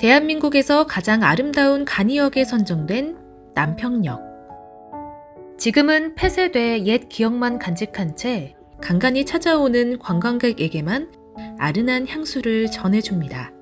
대한민국에서 가장 아름다운 간이역에 선정된 남평역. 지금은 폐쇄돼 옛 기억만 간직한 채 간간히 찾아오는 관광객에게만 아른한 향수를 전해줍니다.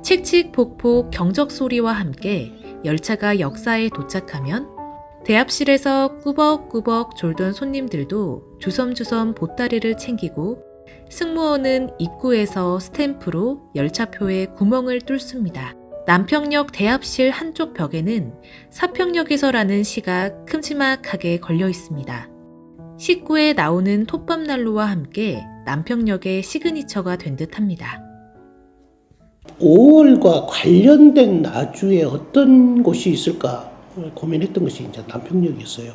칙칙폭폭 경적 소리와 함께 열차가 역사에 도착하면 대합실에서 꾸벅꾸벅 졸던 손님들도 주섬주섬 보따리를 챙기고 승무원은 입구에서 스탬프로 열차표에 구멍을 뚫습니다. 남평역 대합실 한쪽 벽에는 사평역에서라는 시가 큼지막하게 걸려 있습니다. 식구에 나오는 톱밥난로와 함께 남평역의 시그니처가 된 듯합니다. 5월과 관련된 나주에 어떤 곳이 있을까 고민했던 것이 이제 남평역이었어요.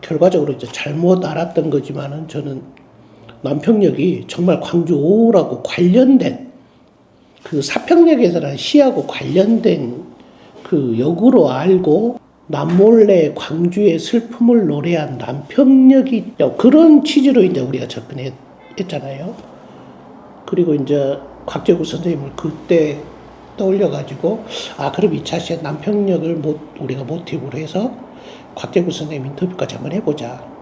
결과적으로 이제 잘못 알았던 거지만은 저는 남평역이 정말 광주 5월하고 관련된 그 사평역에서는 시하고 관련된 그 역으로 알고 남몰래 광주의 슬픔을 노래한 남평역이 그런 취지로 이제 우리가 접근했잖아요. 그리고 이제 곽재구 선생님을 그때 떠올려가지고 그럼 2차 남평역을 우리가 모티브로 해서 곽재구 선생님 인터뷰까지 한번 해보자.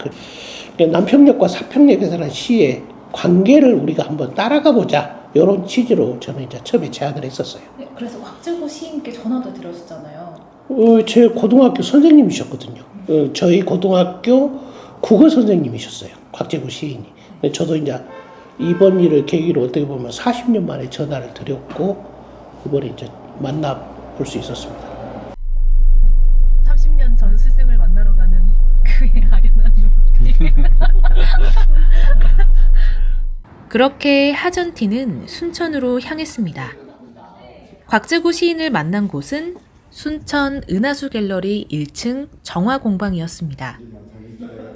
남평역과 사평역에서는 시의 관계를 우리가 한번 따라가 보자. 이런 취지로 저는 이제 처음에 제안을 했었어요. 네, 그래서 곽재구 시인께 전화도 드렸었잖아요. 제 고등학교 선생님이셨거든요. 저희 고등학교 국어 선생님이셨어요. 곽재구 시인이. 저도 이제 이번 일을 계기로 어떻게 보면 40년 만에 전화를 드렸고 이번에 이제 만나볼 수 있었습니다. 30년 전 스승을 만나러 가는 그의 아련한 눈빛. 그렇게 하전티는 순천으로 향했습니다. 곽재구 시인을 만난 곳은 순천 은하수 갤러리 1층 정화공방이었습니다.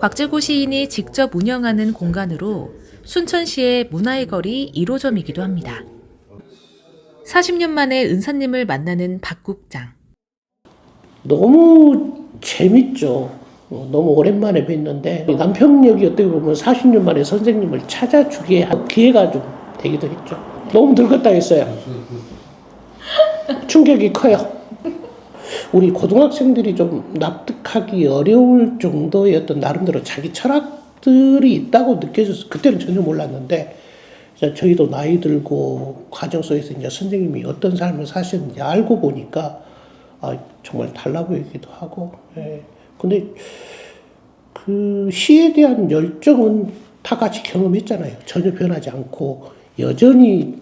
곽재구 시인이 직접 운영하는 공간으로 순천시의 문화의 거리 1호점이기도 합니다. 40년 만에 은사님을 만나는 박 국장. 너무 재밌죠. 너무 오랜만에 뵀는데 남평역이 어떻게 보면 40년 만에 선생님을 찾아주게 한 기회가 좀 되기도 했죠. 너무 늙었다 했어요. 충격이 커요. 우리 고등학생들이 좀 납득하기 어려울 정도의 어떤 나름대로 자기 철학들이 있다고 느껴졌어요. 그때는 전혀 몰랐는데 저희도 나이 들고 과정 속에서 이제 선생님이 어떤 삶을 사셨는지 알고 보니까 정말 달라 보이기도 하고. 근데 그 시에 대한 열정은 다 같이 경험했잖아요. 전혀 변하지 않고 여전히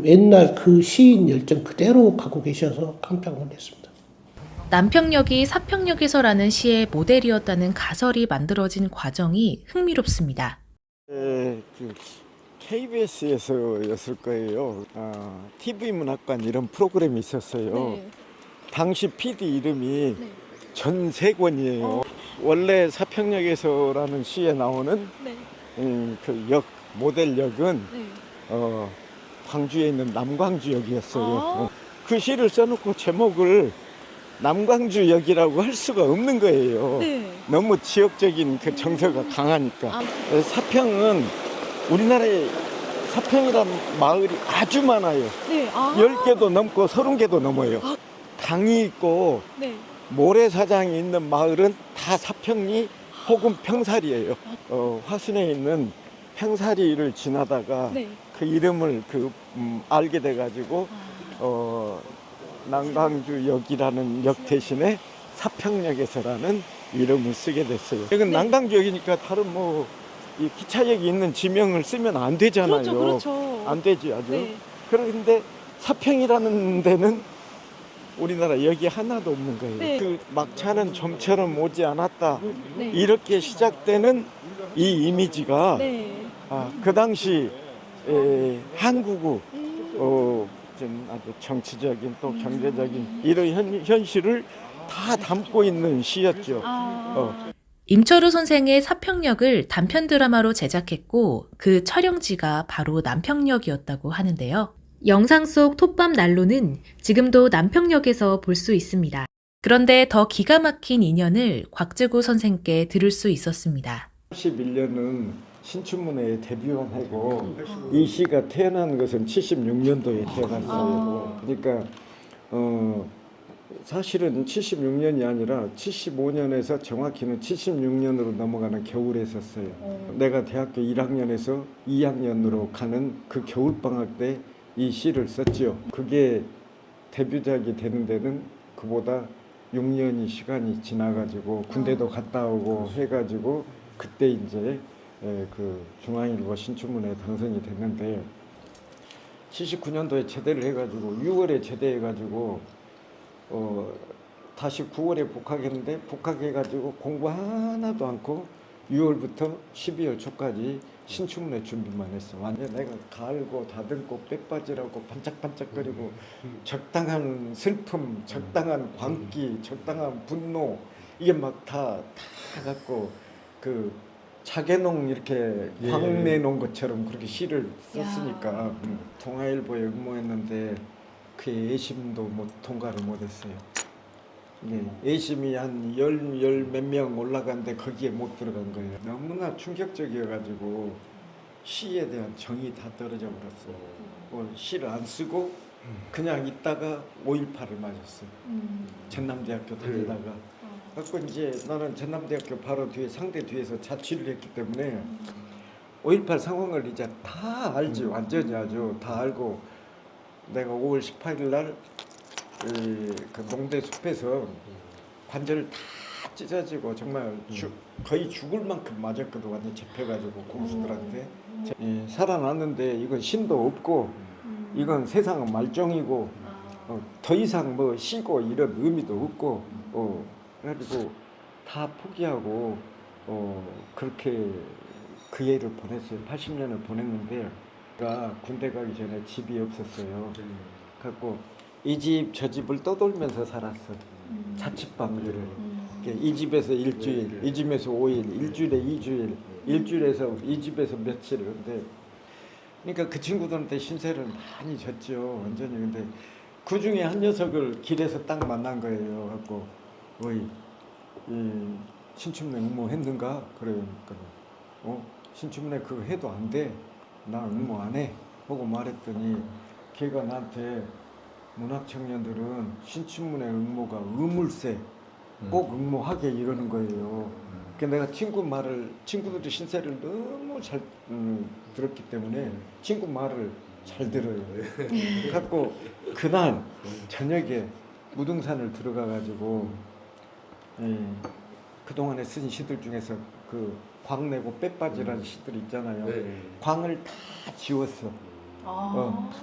옛날 그 시인 열정 그대로 갖고 계셔서 깜짝 놀랐습니다. 남평역이 사평역에서라는 시의 모델이었다는 가설이 만들어진 과정이 흥미롭습니다. KBS에서였을 거예요. TV 문학관 이런 프로그램이 있었어요. 네. 당시 PD 이름이 네. 전세권이에요. 원래 사평역에서라는 시에 나오는 네. 그 역, 모델역은 네. 광주에 있는 남광주역이었어요. 그 시를 써놓고 제목을 남광주역이라고 할 수가 없는 거예요. 네. 너무 지역적인 그 정서가 강하니까. 사평은 우리나라에 사평이란 마을이 아주 많아요. 네. 10개도 넘고 30개도 넘어요. 강이 있고 네. 모래사장이 있는 마을은 다 사평리 혹은 평사리예요. 화순에 있는 평사리를 지나다가 네. 그 이름을 알게 돼가지고 남광주역이라는 역 대신에 사평역에서라는 이름을 쓰게 됐어요. 이건 네. 남광주역이니까 다른 이 기차역이 있는 지명을 쓰면 안 되잖아요. 그렇죠. 안 되지 아주. 네. 그런데 사평이라는 데는 우리나라 역이 하나도 없는 거예요. 네. 그 막차는 좀처럼 오지 않았다. 네. 이렇게 시작되는 이 이미지가 네. 그 당시 한국의 좀 아주 정치적인 또 경제적인 이런 현실을 다 담고 있는 시였죠. 임철우 선생의 사평역을 단편 드라마로 제작했고 그 촬영지가 바로 남평역이었다고 하는데요. 영상 속 톱밥 난로는 지금도 남평역에서 볼 수 있습니다. 그런데 더 기가 막힌 인연을 곽재구 선생께 들을 수 있었습니다. 81년은 신춘문예에 데뷔한 해고 이 시가 태어난 것은 76년도에 태어났어요. 그러니까 사실은 76년이 아니라 75년에서 정확히는 76년으로 넘어가는 겨울에 썼어요. 내가 대학교 1학년에서 2학년으로 가는 그 겨울방학 때 이 시를 썼죠. 그게 데뷔작이 되는 데는 그보다 6년이 시간이 지나가지고 군대도 갔다 오고 해가지고 그때 이제 그 중앙일보 신춘문예에 당선이 됐는데 79년도에 제대를 해가지고 6월에 제대해가지고 다시 9월에 복학했는데 복학해가지고 공부 하나도 않고 6월부터 12월 초까지 신춘문예 준비만 했어. 완전 내가 갈고 다듬고 빼빠지라고 반짝반짝거리고 적당한 슬픔, 적당한 광기, 적당한 분노 이게 막 다 갖고 그 자개농 이렇게 광 내놓은 것처럼 그렇게 시를 썼으니까 동아일보에 응모했는데 그 애심도 통과를 못했어요. 애심이 한 열 몇 명 올라갔는데 거기에 못 들어간 거예요. 너무나 충격적이어가지고 시에 대한 정이 다 떨어져 버렸어요. 시를 안 쓰고 그냥 있다가 5.18을 맞았어요. 전남대학교 다니다가. 그래서 이제 나는 전남대학교 바로 뒤에 상대 뒤에서 자취를 했기 때문에 5.18 상황을 이제 다 알지. 완전히 아주 다 알고 내가 5월 18일 날 그 농대 숲에서 관절 다 찢어지고 정말 거의 죽을 만큼 맞았거든. 완전 잡혀가지고 공수들한테. 살아났는데 이건 신도 없고 이건 세상은 말종이고 더 이상 뭐 쉬고 이런 의미도 없고 그래가지고 다 포기하고 그렇게 그 해를 보냈어요. 80년을 보냈는데 제가 군대 가기 전에 집이 없었어요. 그래갖고 이 집 저 집을 떠돌면서 살았어. 자취방들을. 이 집에서 일주일, 이 집에서 5일, 일주일에 2주일, 일주일에서 이 집에서 며칠을. 근데 그러니까 그 친구들한테 신세를 많이 졌죠. 완전히. 근데 그 중에 한 녀석을 길에서 딱 만난 거예요. 갖고 어이 이 신춘문예 응모했는가? 그러니까 신춘문예 그거 해도 안 돼. 나 응모 안 해. 하고 말했더니 걔가 나한테 문학 청년들은 신춘문예 응모가 의물세 꼭 응모하게 이러는 거예요. 그러니까 내가 친구들이 신세를 너무 잘 들었기 때문에 친구 말을 잘 들어요. 갖고 그날 저녁에 무등산을 들어가가지고 그동안에 쓴 시들 중에서 그 광내고 빼빠지라는 시들 있잖아요. 광을 다 지웠어.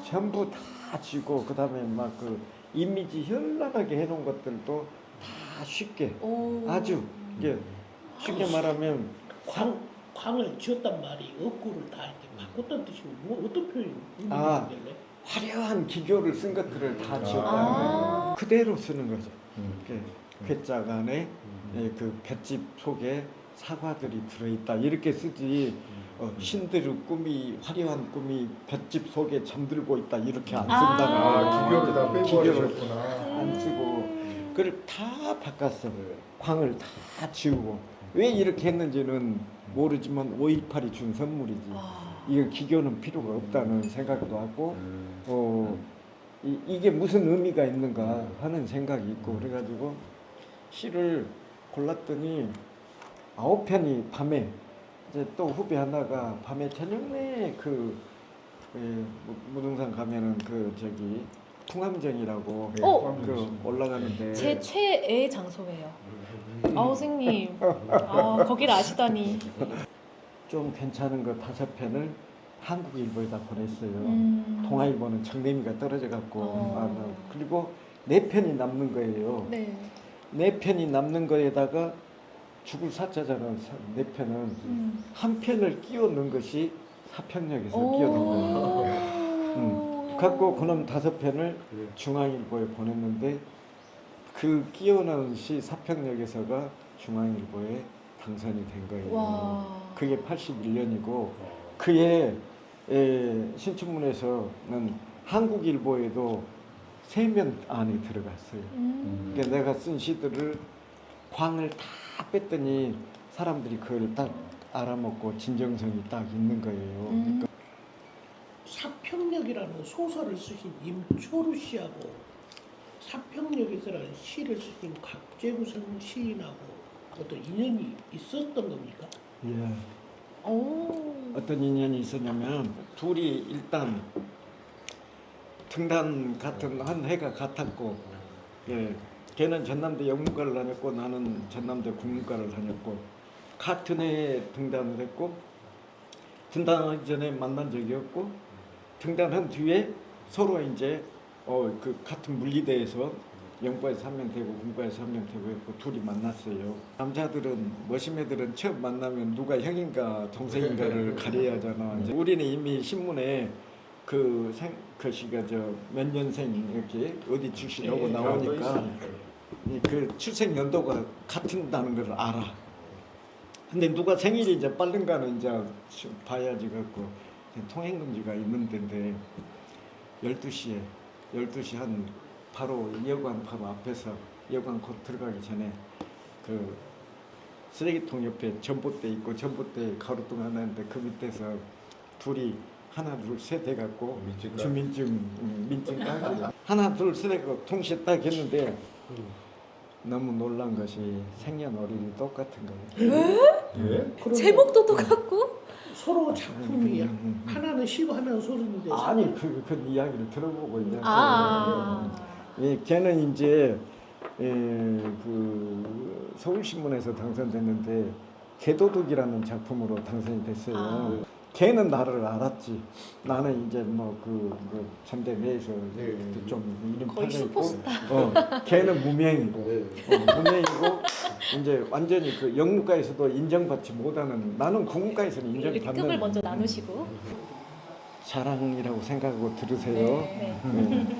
전부 다 지고 그다음에 막 그 이미지 현란하게 해놓은 것들도 다 쉽게 아주 이게 쉽게 말하면 광을 지었단 말이 억구를 다 이렇게 바꿨다는 뜻이고 뭐 어떤 표현이 있길래? 화려한 기교를 쓴 것들을 다 지었다는 거예요. 그대로 쓰는 거죠. 괴짝 안에 그 볏짚 속에 사과들이 들어있다 이렇게 쓰지 신들의 꿈이 화려한 꿈이 볏짚 속에 잠들고 있다 이렇게 안 쓴다고. 기교를 다 빼고 기교를 하셨구나. 안 쓰고 그걸 다 바꿨어. 광을 다 지우고 왜 이렇게 했는지는 모르지만 5.18이 준 선물이지. 이거 기교는 필요가 없다는 생각도 하고 이게 무슨 의미가 있는가 하는 생각이 있고 그래가지고 시를 골랐더니 9편이 밤에 이제 또 후배 하나가 밤에 저녁 내에 무등산 가면은 그 저기 풍암정이라고 그 올라가는데 제 최애 장소예요. 선생님, 거기를 아시다니. 좀 괜찮은 거 5편을 한국일보에다 보냈어요. 동아일보는 정내미가 떨어져 갖고 그리고 4편이 남는 거예요. 네. 4편이 남는 거에다가 죽을 사자잖아. 4편은 한 편을 끼워 넣은 것이 사평역에서 끼워 넣은 거예요. 갖고 그놈 5편을 중앙일보에 보냈는데 그 끼워 넣은 시 사평역에서가 중앙일보에 당선이 된 거예요. 와. 그게 81년이고 그해 신춘문예에서는 한국일보에도 3면 안에 들어갔어요. 그러니까 내가 쓴 시들을 광을 다 뺐더니 사람들이 그걸 딱 알아먹고 진정성이 딱 있는 거예요. 그러니까 사평역이라는 소설을 쓰신 임초루 씨하고 사평역에서라는 시를 쓰신 각재구선 시인하고 어떤 인연이 있었던 겁니까? 예. 오. 어떤 인연이 있었냐면 둘이 일단 등단 같은 한 해가 같았고, 예, 걔는 전남대 영문과를 다녔고 나는 전남대 국문과를 다녔고 같은 해에 등단을 했고 등단하기 전에 만난 적이 없고 등단한 뒤에 서로 이제 그 같은 물리대에서 영과에서 한 명 되고 문과에서 한 명 되고 했고 둘이 만났어요. 남자들은 머시매들은 처음 만나면 누가 형인가 동생인가를 가려야 하잖아. 이제 우리는 이미 신문에 그 시가 저 몇 년생 이렇게 어디 출신하고 나오니까 그 출생 연도가 같은다는 걸 알아. 근데 누가 생일이 이제 빠른가는 이제 봐야지 갖고 통행금지가 있는 데인데 12시 한 바로 여관 바로 앞에서 여관 곧 들어가기 전에 그 쓰레기통 옆에 전봇대 있고 전봇대 가로등 하나 있는데 그 밑에서 둘이 하나 둘 셋 해갖고 주민증 민증 따고 하나 둘 셋 해갖고 동시에 딱 했는데 너무 놀란 것이 생년월일이 똑같은 거예요. 그러면 제목도 똑같고? 서로 작품이 하나는 시고 하나는 소설인데 아니 그 이야기를 들어보고 이제 예, 걔는 이제 그 서울신문에서 당선됐는데 개도둑이라는 작품으로 당선이 됐어요. 걔는 나를 알았지. 나는 이제 뭐 그 전대 내에서 좀 이름 거의 팔려 있고, 슈퍼스타. 걔는 무명이고, 무명이고 이제 완전히 그 영문과에서도 인정받지 못하는, 나는 국문과에서는 인정받는. 급을 먼저 나누시고. 자랑이라고 생각하고 들으세요.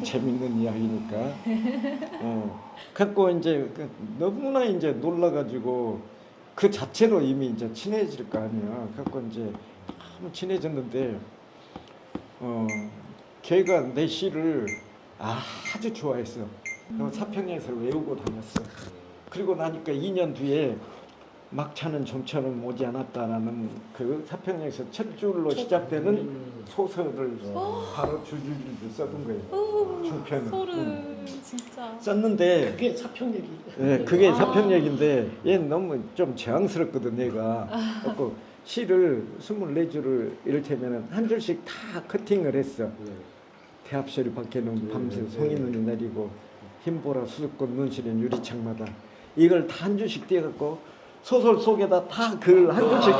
재밌는 이야기니까. 갖고 이제 너무나 이제 놀라가지고 그 자체로 이미 이제 친해질 거 아니야. 갖고 이제 너무 친해졌는데, 걔가 내 시를 아주 좋아했어. 사평역에서 외우고 다녔어. 그리고 나니까 2년 뒤에 막차는 좀처럼 오지 않았다라는 그 사평역에서 첫 줄로 시작되는 소설을 바로 줄줄줄 써둔 거예요. 중편을. 소름 진짜. 썼는데 그게 사평역이. 네, 그게 사평역인데 얘 너무 좀 재앙스럽거든 얘가. 그래서 시를 24줄을 이를테면 한 줄씩 다 커팅을 했어. 태합소리 밖에는 밤새 송이눈이 내리고 흰보라 수줍꽃 눈시린 유리창마다 이걸 다 한 줄씩 띄어갖고 소설 속에다 다 글 한 줄씩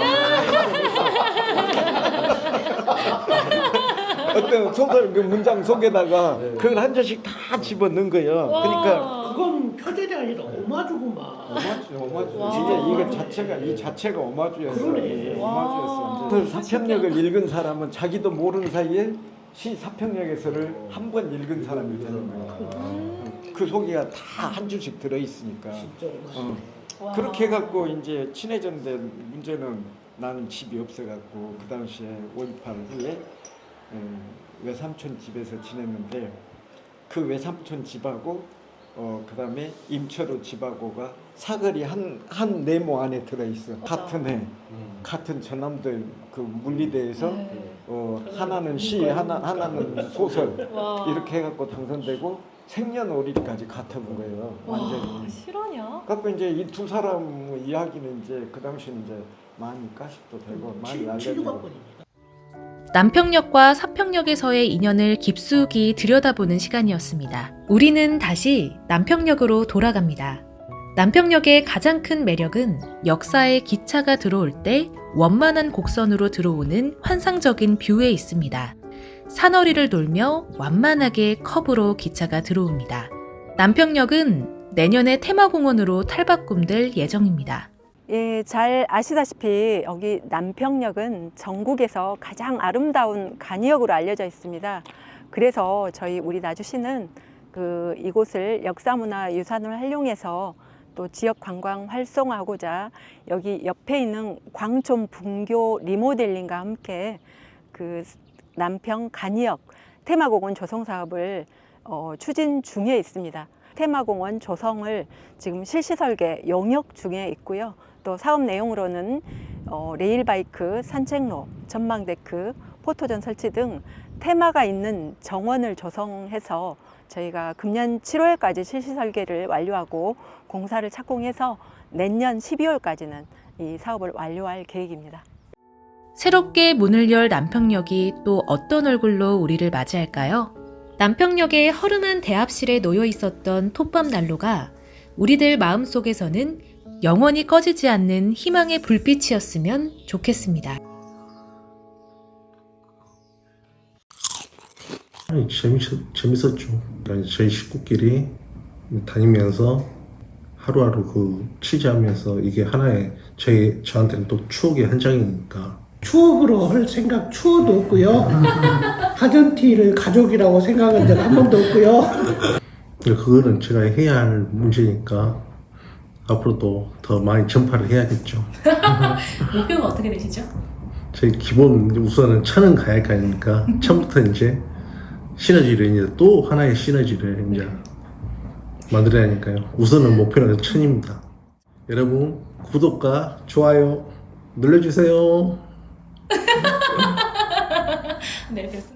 어떤 소설 그 문장 속에다가 글 한 줄씩 다 집어넣은 거예요. 그러니까 그건 표절이 아니라 오마주구만. 이게 자체가 이 자체가 오마주였어. 그러네. 오마주였어. 그 사평역을 읽은 사람은 자기도 모르는 사이에 시 사평역에서를 한 번 읽은 사람이 되는 거예요. 그 속에가 다 한 줄씩 들어 있으니까. 진짜 오마주. 그렇게 해갖고 이제 친해졌는데 문제는 나는 집이 없어갖고 그 당시에 5.18 후에 외삼촌 집에서 지냈는데 그 외삼촌 집하고 그 다음에 임철우 집하고가 사거리 한 네모 안에 들어있어. 같은 해 같은 전남대 그 물리대에서 하나는 시 하나는 소설 이렇게 해갖고 당선되고 생년월일까지 같아본 거예요. 완전히. 실화냐? 갖고 이제 이 두 사람 이야기는 이제 그 당시는 이제 많이 가십도 되고 많이 알려지고. 치유박권입니다. 남평역과 사평역에서의 인연을 깊숙이 들여다보는 시간이었습니다. 우리는 다시 남평역으로 돌아갑니다. 남평역의 가장 큰 매력은 역사의 기차가 들어올 때 원만한 곡선으로 들어오는 환상적인 뷰에 있습니다. 산허리를 돌며 완만하게 커브로 기차가 들어옵니다. 남평역은 내년에 테마공원으로 탈바꿈될 예정입니다. 예, 잘 아시다시피 여기 남평역은 전국에서 가장 아름다운 간이역으로 알려져 있습니다. 그래서 우리 나주시는 이곳을 역사문화유산으로 활용해서 또 지역 관광 활성화하고자 여기 옆에 있는 광촌 분교 리모델링과 함께 남평 간이역 테마공원 조성 사업을 추진 중에 있습니다. 테마공원 조성을 지금 실시 설계 용역 중에 있고요. 또 사업 내용으로는 레일바이크, 산책로, 전망데크, 포토존 설치 등 테마가 있는 정원을 조성해서 저희가 금년 7월까지 실시 설계를 완료하고 공사를 착공해서 내년 12월까지는 이 사업을 완료할 계획입니다. 새롭게 문을 열 남평역이 또 어떤 얼굴로 우리를 맞이할까요? 남평역의 허름한 대합실에 놓여 있었던 톱밥 난로가 우리들 마음속에서는 영원히 꺼지지 않는 희망의 불빛이었으면 좋겠습니다. 아니, 재밌었죠. 그러니까 저희 식구끼리 다니면서 하루하루 그 취재하면서 이게 하나의 저한테는 또 추억의 한 장이니까. 추억으로 할 생각 추억도 없고요. 하전티를 가족이라고 생각한 적 한 번도 없고요. 그거는 제가 해야 할 문제니까 앞으로도 더 많이 전파를 해야겠죠. 목표가 어떻게 되시죠? 저희 기본 우선은 천은 가야가니까 처음부터 이제 시너지를 이제 또 하나의 시너지를 이제 만들어야 하니까요. 우선은 목표는 천입니다. 여러분 구독과 좋아요 눌러주세요. 네, 됐습니다.